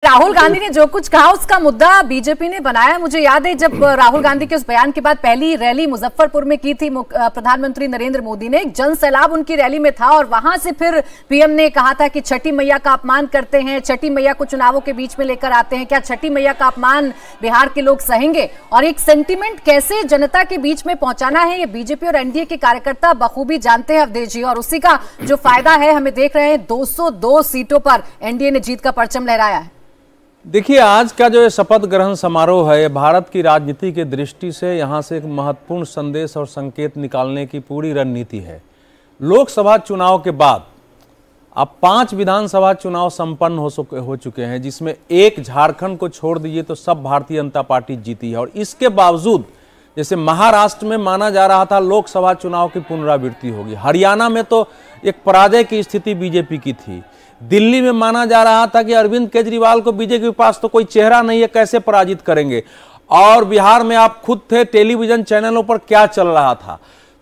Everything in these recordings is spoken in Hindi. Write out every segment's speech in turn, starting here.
राहुल गांधी ने जो कुछ कहा उसका मुद्दा बीजेपी ने बनाया। मुझे याद है जब राहुल गांधी के उस बयान के बाद पहली रैली मुजफ्फरपुर में की थी प्रधानमंत्री नरेंद्र मोदी ने, एक जन सैलाब उनकी रैली में था और वहां से फिर पीएम ने कहा था कि छठी मैया का अपमान करते हैं, छठी मैया को चुनावों के बीच में लेकर आते हैं, क्या छठी मैया का अपमान बिहार के लोग सहेंगे? और एक सेंटिमेंट कैसे जनता के बीच में पहुंचाना है ये बीजेपी और एनडीए के कार्यकर्ता बखूबी जानते हैं अवधेश जी, और उसी का जो फायदा है हमें देख रहे हैं 202 सीटों पर एनडीए ने जीत का परचम लहराया है। देखिए, आज का जो शपथ ग्रहण समारोह है, भारत की राजनीति की दृष्टि से यहाँ से एक महत्वपूर्ण संदेश और संकेत निकालने की पूरी रणनीति है। लोकसभा चुनाव के बाद अब 5 विधानसभा चुनाव संपन्न हो चुके हैं, जिसमें एक झारखंड को छोड़ दीजिए तो सब भारतीय जनता पार्टी जीती है। और इसके बावजूद जैसे महाराष्ट्र में माना जा रहा था लोकसभा चुनाव की पुनरावृत्ति होगी, हरियाणा में तो एक पराजय की स्थिति बीजेपी की थी, दिल्ली में माना जा रहा था कि अरविंद केजरीवाल को बीजेपी के पास तो कोई चेहरा नहीं है, कैसे पराजित करेंगे, और बिहार में आप खुद थे, टेलीविजन चैनलों पर क्या चल रहा था।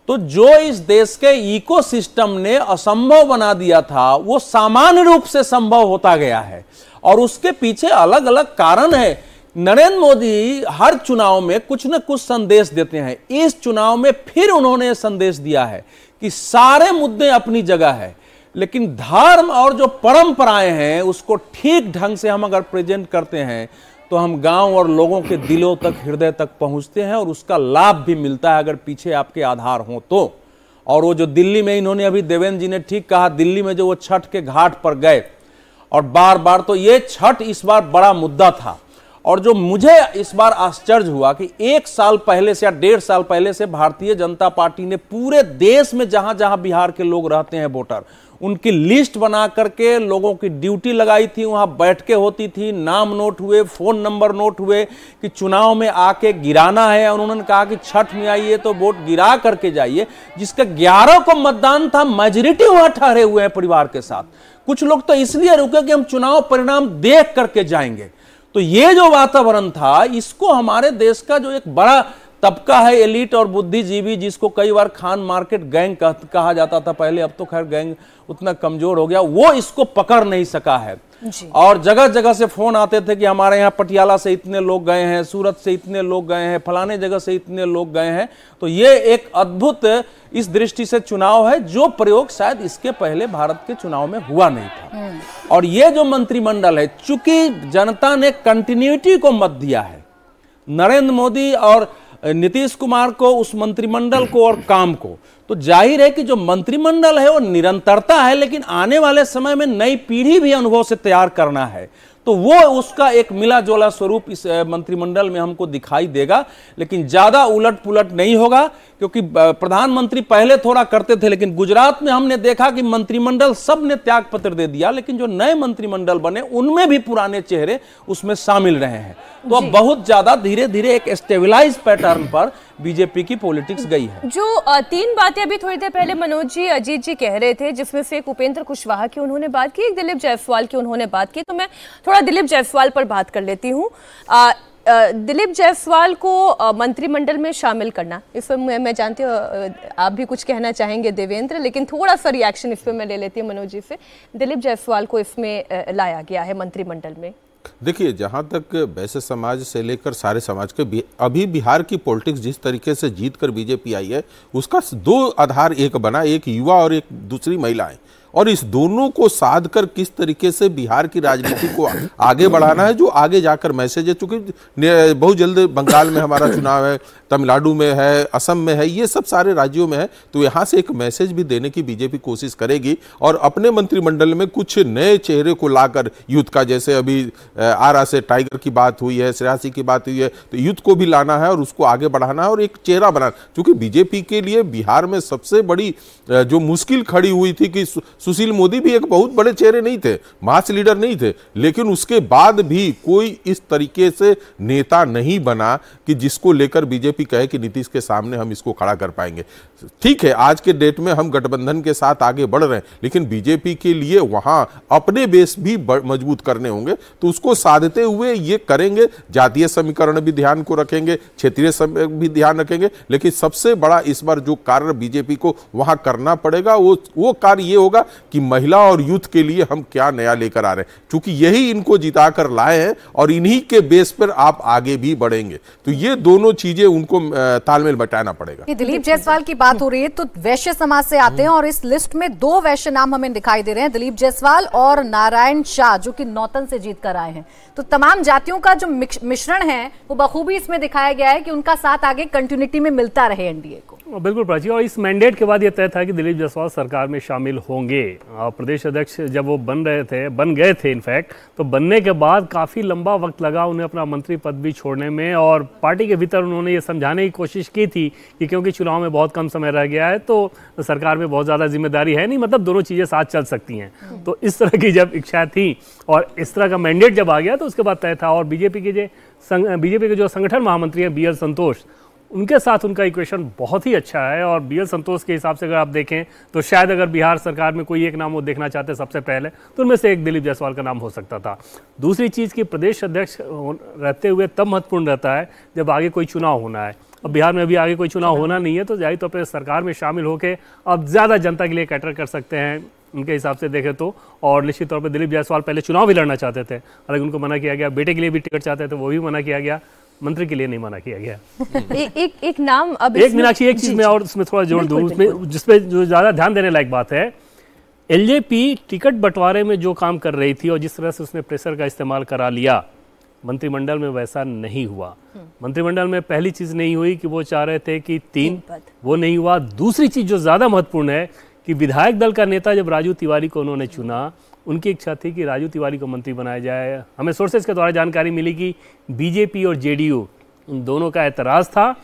तो जो इस देश के इकोसिस्टम ने असंभव बना दिया था वो सामान्य रूप से संभव होता गया है, और उसके पीछे अलग अलग कारण है। नरेंद्र मोदी हर चुनाव में कुछ न कुछ संदेश देते हैं। इस चुनाव में फिर उन्होंने संदेश दिया है कि सारे मुद्दे अपनी जगह है, लेकिन धर्म और जो परंपराएं हैं उसको ठीक ढंग से हम अगर प्रेजेंट करते हैं तो हम गांव और लोगों के दिलों तक, हृदय तक पहुंचते हैं, और उसका लाभ भी मिलता है अगर पीछे आपके आधार हो तो। और वो जो दिल्ली में इन्होंने अभी देवेंद्र जी ने ठीक कहा, दिल्ली में जो वो छठ के घाट पर गए और बार बार, तो ये छठ इस बार बड़ा मुद्दा था। और जो मुझे इस बार आश्चर्य हुआ कि 1 साल पहले से या 1.5 साल पहले से भारतीय जनता पार्टी ने पूरे देश में जहां जहां बिहार के लोग रहते हैं वोटर, उनकी लिस्ट बना करके लोगों की ड्यूटी लगाई थी, वहां बैठकें होती थी, नाम नोट हुए, फोन नंबर नोट हुए कि चुनाव में आके गिराना है। और उन्होंने कहा कि छठ में आइए तो वोट गिरा करके जाइए। जिसका 11 को मतदान था, मेजोरिटी वहां ठहरे हुए हैं परिवार के साथ। कुछ लोग तो इसलिए रुके कि हम चुनाव परिणाम देख करके जाएंगे। तो ये जो वातावरण था, इसको हमारे देश का जो एक बड़ा तबका है, एलिट और बुद्धिजीवी, जिसको कई बार खान मार्केट गैंग कहा जाता था पहले, अब तो खैर गैंग उतना कमजोर हो गया, वो इसको पकड़ नहीं सका है। और जगह जगह से फोन आते थे कि हमारे यहाँ पटियाला से इतने लोग गए हैं, सूरत से इतने लोग गए हैं, फलाने जगह से इतने लोग गए हैं। तो ये एक अद्भुत इस दृष्टि से चुनाव है, जो प्रयोग शायद इसके पहले भारत के चुनाव में हुआ नहीं था। और ये जो मंत्रिमंडल है, चूंकि जनता ने कंटिन्यूटी को मत दिया है, नरेंद्र मोदी और नीतीश कुमार को, उस मंत्रिमंडल को और काम को, तो जाहिर है कि जो मंत्रिमंडल है वो निरंतरता है, लेकिन आने वाले समय में नई पीढ़ी भी अनुभव से तैयार करना है, तो वो उसका एक मिला जोला स्वरूप इस मंत्रिमंडल में हमको दिखाई देगा। लेकिन ज्यादा उलट पुलट नहीं होगा, क्योंकि प्रधानमंत्री पहले थोड़ा करते थे, लेकिन गुजरात में हमने देखा कि मंत्रिमंडल सब ने त्याग पत्र दे दिया, लेकिन जो नए मंत्रिमंडल बने उनमें भी पुराने चेहरे उसमें शामिल रहे हैं। तो अब बहुत ज्यादा धीरे धीरे एक स्टेबलाइज पैटर्न पर बीजेपी की पॉलिटिक्स गई है। जो 3 बातें अभी थोड़ी देर पहले मनोज जी, अजीत जी कह रहे थे, जिसमें से एक उपेंद्र कुशवाहा की उन्होंने बात की, एक दिलीप जायसवाल की उन्होंने बात की, तो मैं थोड़ा दिलीप जायसवाल पर बात कर लेती हूँ। दिलीप जायसवाल को मंत्रिमंडल में शामिल करना, इस पर मैं जानती हूँ आप भी कुछ कहना चाहेंगे देवेंद्र, लेकिन थोड़ा सा रिएक्शन इस पर मैं ले लेती हूँ मनोज जी से। दिलीप जायसवाल को इसमें लाया गया है मंत्रिमंडल में। देखिए, जहाँ तक वैश्य समाज से लेकर सारे समाज के, अभी बिहार की पॉलिटिक्स जिस तरीके से जीत कर बीजेपी आई है, उसका 2 आधार एक बना, एक युवा और एक दूसरी महिलाएं, और इस दोनों को साध कर किस तरीके से बिहार की राजनीति को आगे बढ़ाना है, जो आगे जाकर मैसेज है। चूंकि बहुत जल्द बंगाल में हमारा चुनाव है, तमिलनाडु में है, असम में है, ये सब सारे राज्यों में है, तो यहाँ से एक मैसेज भी देने की बीजेपी कोशिश करेगी। और अपने मंत्रिमंडल में कुछ नए चेहरे को लाकर यूथ का, जैसे अभी आरा से टाइगर की बात हुई है, श्रेयासी की बात हुई है, तो यूथ को भी लाना है और उसको आगे बढ़ाना है और एक चेहरा बनाना। क्योंकि बीजेपी के लिए बिहार में सबसे बड़ी जो मुश्किल खड़ी हुई थी कि सुशील मोदी भी एक बहुत बड़े चेहरे नहीं थे, मास लीडर नहीं थे, लेकिन उसके बाद भी कोई इस तरीके से नेता नहीं बना कि जिसको लेकर बीजेपी कहे कि नीतीश के सामने हम इसको खड़ा कर पाएंगे। ठीक है, आज के डेट में हम गठबंधन के साथ आगे बढ़ रहे हैं, लेकिन बीजेपी के लिए वहां अपने बेस भी मजबूत करने होंगे, तो उसको साधते हुए ये करेंगे। जातीय समीकरण भी ध्यान को रखेंगे, क्षेत्रीय भी ध्यान रखेंगे, लेकिन सबसे बड़ा इस बार जो कार्य बीजेपी को वहां करना पड़ेगा वो कार्य ये होगा कि महिला और यूथ के लिए हम क्या नया लेकर आ रहे हैं, क्योंकि यही इनको जिता कर लाए हैं और इन्हीं के बेस पर आप आगे भी बढ़ेंगे। तो ये दोनों चीजें उनको तालमेल बैठाना पड़ेगा। दिलीप जायसवाल की बात हो रही है तो वैश्य समाज से आते हैं और इस लिस्ट में 2 वैश्य नाम हमें दिखाई दे रहे हैं, दिलीप जायसवाल और नारायण शाह, जो कि नौतन से जीत कर आए हैं। तो तमाम जातियों का जो मिश्रण है वो बखूबी इसमें दिखाया गया है कि उनका साथ आगे कंटिन्यूटी में मिलता रहे एनडीए को। बिल्कुल प्राची, और इस मैंडेट के बाद ये तय था कि दिलीप जायसवाल सरकार में शामिल होंगे। प्रदेश अध्यक्ष जब वो बन गए थे इनफैक्ट, तो बनने के बाद काफ़ी लंबा वक्त लगा उन्हें अपना मंत्री पद भी छोड़ने में, और पार्टी के भीतर उन्होंने ये समझाने की कोशिश की थी कि क्योंकि चुनाव में बहुत कम समय रह गया है तो सरकार में बहुत ज़्यादा जिम्मेदारी है नहीं, मतलब दोनों चीज़ें साथ चल सकती हैं। तो इस तरह की जब इच्छा थी और इस तरह का मैंडेट जब आ गया तो उसके बाद तय था। और बीजेपी के जो संगठन महामंत्री हैं BL संतोष, उनके साथ उनका इक्वेशन बहुत ही अच्छा है। और BL संतोष के हिसाब से अगर आप देखें तो शायद अगर बिहार सरकार में कोई एक नाम वो देखना चाहते सबसे पहले तो उनमें से एक दिलीप जायसवाल का नाम हो सकता था। दूसरी चीज़ कि प्रदेश अध्यक्ष रहते हुए तब महत्वपूर्ण रहता है जब आगे कोई चुनाव होना है। अब बिहार में भी आगे कोई चुनाव होना नहीं है, तो जाहिर तौर पर सरकार में शामिल होकर अब ज़्यादा जनता के लिए कैटर कर सकते हैं उनके हिसाब से देखें तो। और निश्चित तौर पर दिलीप जायसवाल पहले चुनाव भी लड़ना चाहते थे, हालांकि उनको मना किया गया। बेटे के लिए भी टिकट चाहते थे, वो भी मना किया गया। मंत्री के लिए नहीं मना किया गया। एक नाम अब मीनाक्षी, एक चीज मैं और उसमें थोड़ा जोड़ दूं, उसमें जिसपे जो ज्यादा ध्यान देने लायक बात है, LJP टिकट बंटवारे में जो काम कर रही थी और जिस तरह से उसने प्रेशर का इस्तेमाल करा लिया, मंत्रिमंडल में वैसा नहीं हुआ। मंत्रिमंडल में पहली चीज नहीं हुई कि वो चाह रहे थे कि 3 पद, वो नहीं हुआ। दूसरी चीज जो ज्यादा महत्वपूर्ण है कि विधायक दल का नेता जब राजू तिवारी को उन्होंने चुना, उनकी इच्छा थी कि राजू तिवारी को मंत्री बनाया जाए। हमें सोर्सेज के द्वारा जानकारी मिली कि बीजेपी और जेडीयू इन दोनों का एतराज़ था।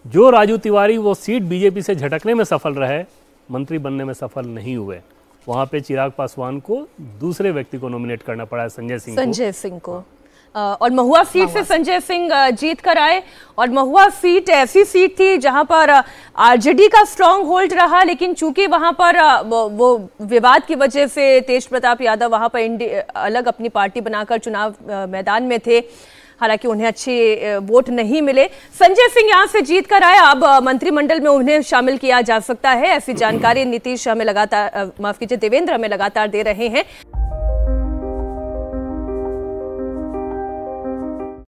जो राजू तिवारी वो सीट बीजेपी से झटकने में सफल रहे, मंत्री बनने में सफल नहीं हुए। वहाँ पे चिराग पासवान को दूसरे व्यक्ति को नॉमिनेट करना पड़ा, संजय सिंह को। और महुआ सीट से संजय सिंह जीत कर आए। और महुआ सीट ऐसी सीट थी जहां पर आरजेडी का स्ट्रांग होल्ड रहा, लेकिन चूंकि वहां पर वो विवाद की वजह से तेज प्रताप यादव वहां पर अलग अपनी पार्टी बनाकर चुनाव मैदान में थे, हालांकि उन्हें अच्छे वोट नहीं मिले। संजय सिंह यहां से जीत कर आए, अब मंत्रिमंडल में उन्हें शामिल किया जा सकता है, ऐसी जानकारी नीतीश हमें लगातार, माफ कीजिए, देवेंद्र हमें लगातार दे रहे हैं।